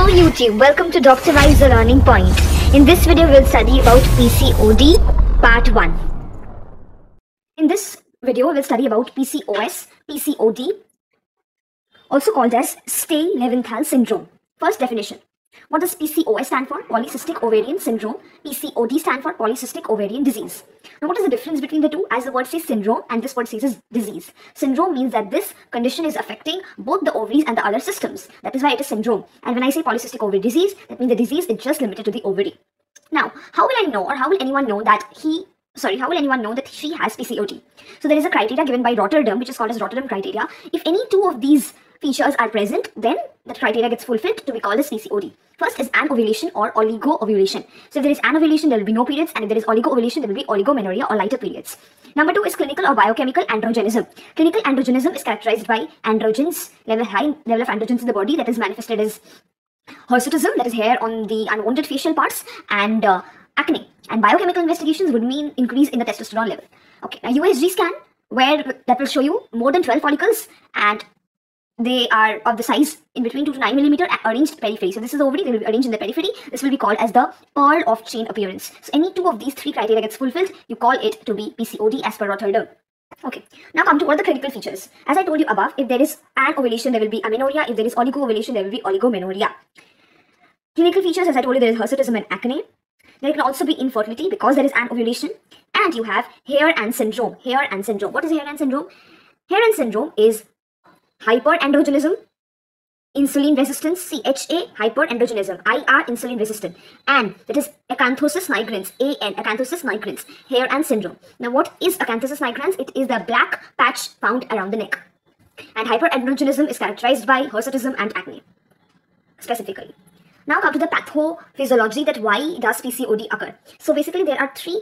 YouTube, welcome to Dr. Vibes, the Learning Point. In this video, we'll study about PCOD Part 1. In this video, we'll study about PCOS, PCOD, also called as Stay-Leventhal syndrome. First definition. What does PCOS stand for? Polycystic ovarian syndrome. PCOD stand for polycystic ovarian disease. Now, what is the difference between the two? As the word says syndrome and this word says is disease. Syndrome means that this condition is affecting both the ovaries and the other systems. That is why it is syndrome. And when I say polycystic ovary disease, that means the disease is just limited to the ovary. Now, how will I know, or how will anyone know that she has PCOD? So there is a criteria given by Rotterdam, which is called as Rotterdam criteria. If any two of these features are present, then that criteria gets fulfilled to be called as PCOD. First is anovulation or oligo-ovulation. So if there is anovulation, there will be no periods, and if there is oligo-ovulation, there will be oligomenorrhea or lighter periods. Number 2 is clinical or biochemical androgenism. Clinical androgenism is characterized by androgens, high level of androgens in the body that is manifested as hirsutism, that is hair on the unwanted facial parts, and acne. And biochemical investigations would mean increase in the testosterone level. Okay, now USG scan, that will show you more than 12 follicles, and they are of the size in between 2 to 9 millimeter arranged periphery. So this is the ovary, they will be arranged in the periphery. This will be called as the pearl of chain appearance. So any two of these three criteria gets fulfilled, you call it to be PCOD as per Rotterdam. Okay, now come to what are the clinical features. As I told you above, if there is anovulation, there will be amenorrhea. If there is oligo-ovulation, there will be oligomenorrhea. Clinical features, as I told you, there is hirsutism and acne. There can also be infertility because there is anovulation. And you have hair and syndrome. Hair and syndrome. What is hair and syndrome? Hair and syndrome is hyperandrogenism, insulin resistance, CHA, hyperandrogenism, IR, insulin resistant, and that is acanthosis nigrans, AN, acanthosis nigrans, hair and syndrome. Now, what is acanthosis nigrans? It is the black patch found around the neck. And hyperandrogenism is characterized by hirsutism and acne, specifically. Now, come to the pathophysiology, that why does PCOD occur? So, basically, there are three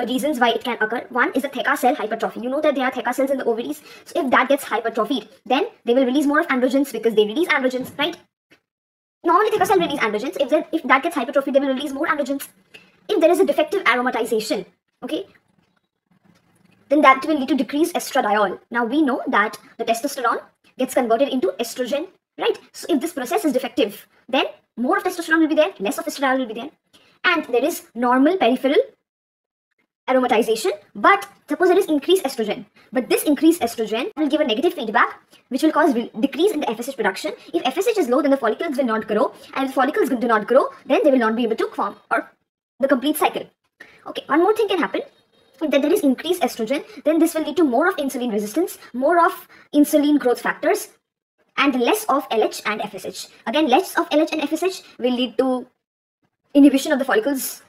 reasons why it can occur. One is the theca cell hypertrophy. You know that there are theca cells in the ovaries. So if that gets hypertrophied, then they will release more of androgens because they release androgens, right? Normally theca cell release androgens. If that gets hypertrophied, they will release more androgens. If there is a defective aromatization, okay, then that will lead to decreased estradiol. Now we know that the testosterone gets converted into estrogen, right? So if this process is defective, then more of testosterone will be there, less of estradiol will be there. And there is normal peripheral aromatization, but suppose there is increased estrogen, but this increased estrogen will give a negative feedback which will cause decrease in the FSH production. If FSH is low, then the follicles will not grow, and if the follicles do not grow, then they will not be able to form or the complete cycle. Okay, one more thing can happen. If there is increased estrogen, then this will lead to more of insulin resistance, more of insulin growth factors, and less of LH and FSH. Again, less of LH and FSH will lead to inhibition of the follicles.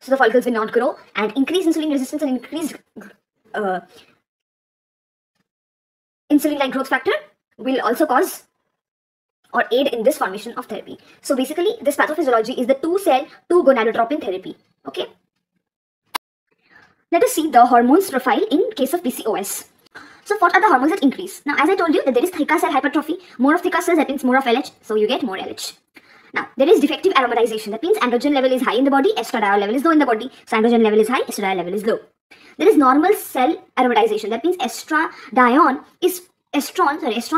So the follicles will not grow, and increased insulin resistance and increased insulin-like growth factor will also cause or aid in this formation of therapy. So basically, this pathophysiology is the two-cell, two-gonadotropin therapy. Okay. Let us see the hormones profile in case of PCOS. So what are the hormones that increase? Now, as I told you that there is theca cell hypertrophy, more of theca cells, that means more of LH, so you get more LH. Now, there is defective aromatization. That means androgen level is high in the body, estradiol level is low in the body. So, androgen level is high, estradiol level is low. There is normal cell aromatization. That means estron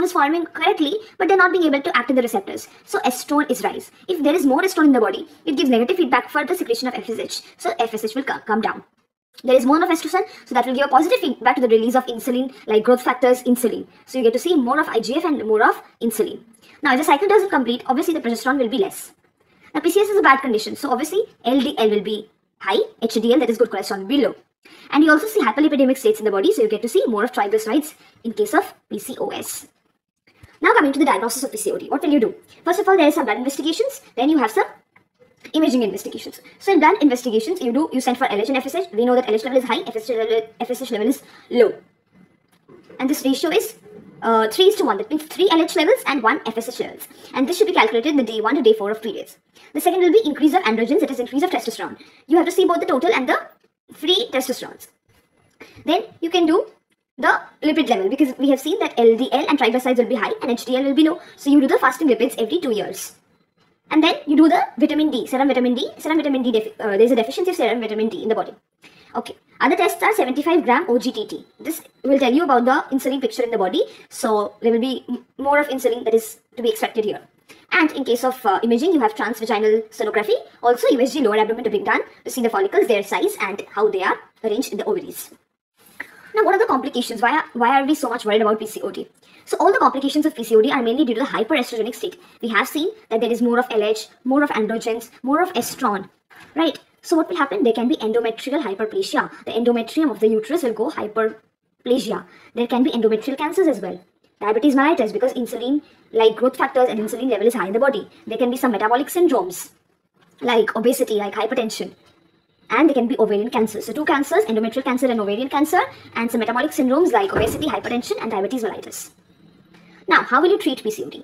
is forming correctly, but they're not being able to act in the receptors. So, estrone is rise. If there is more estrone in the body, it gives negative feedback for the secretion of FSH. So, FSH will come down. There is more of estrogen, so that will give a positive feedback to the release of insulin, like growth factors, insulin. So, you get to see more of IGF and more of insulin. Now, if the cycle doesn't complete, obviously the progesterone will be less. Now, PCOS is a bad condition. So, obviously, LDL will be high, HDL, that is good cholesterol, will be low. And you also see hyperlipidemic states in the body. So, you get to see more of triglycerides in case of PCOS. Now, coming to the diagnosis of PCOD. What will you do? First of all, there is some blood investigations. Then you have some imaging investigations. So, in blood investigations, you send for LH and FSH. We know that LH level is high, FSH level is low. And this ratio is 3:1, that means 3 LH levels and 1 FSH levels. And this should be calculated in the day 1 to day 4 of periods. The second will be increase of androgens, that is increase of testosterone. You have to see both the total and the free testosterone. Then you can do the lipid level, because we have seen that LDL and triglycerides will be high and HDL will be low. So you do the fasting lipids every 2 years. And then you do the vitamin D, serum vitamin D. There is a deficiency of serum vitamin D in the body. Okay. Other tests are 75 gram OGTT. This will tell you about the insulin picture in the body. So there will be more of insulin that is to be expected here. And in case of imaging, you have transvaginal sonography, also USG lower abdomen to be done to see the follicles, their size and how they are arranged in the ovaries. Now, what are the complications? Why are we so much worried about PCOD? So all the complications of PCOD are mainly due to the hyperestrogenic state. We have seen that there is more of LH, more of androgens, more of estrogen, right? So what will happen? There can be endometrial hyperplasia. The endometrium of the uterus will go hyperplasia. There can be endometrial cancers as well. Diabetes mellitus, because insulin, like growth factors and insulin level is high in the body. There can be some metabolic syndromes, like obesity, like hypertension. And there can be ovarian cancer. So 2 cancers, endometrial cancer and ovarian cancer, and some metabolic syndromes like obesity, hypertension, and diabetes mellitus. Now, how will you treat PCOD?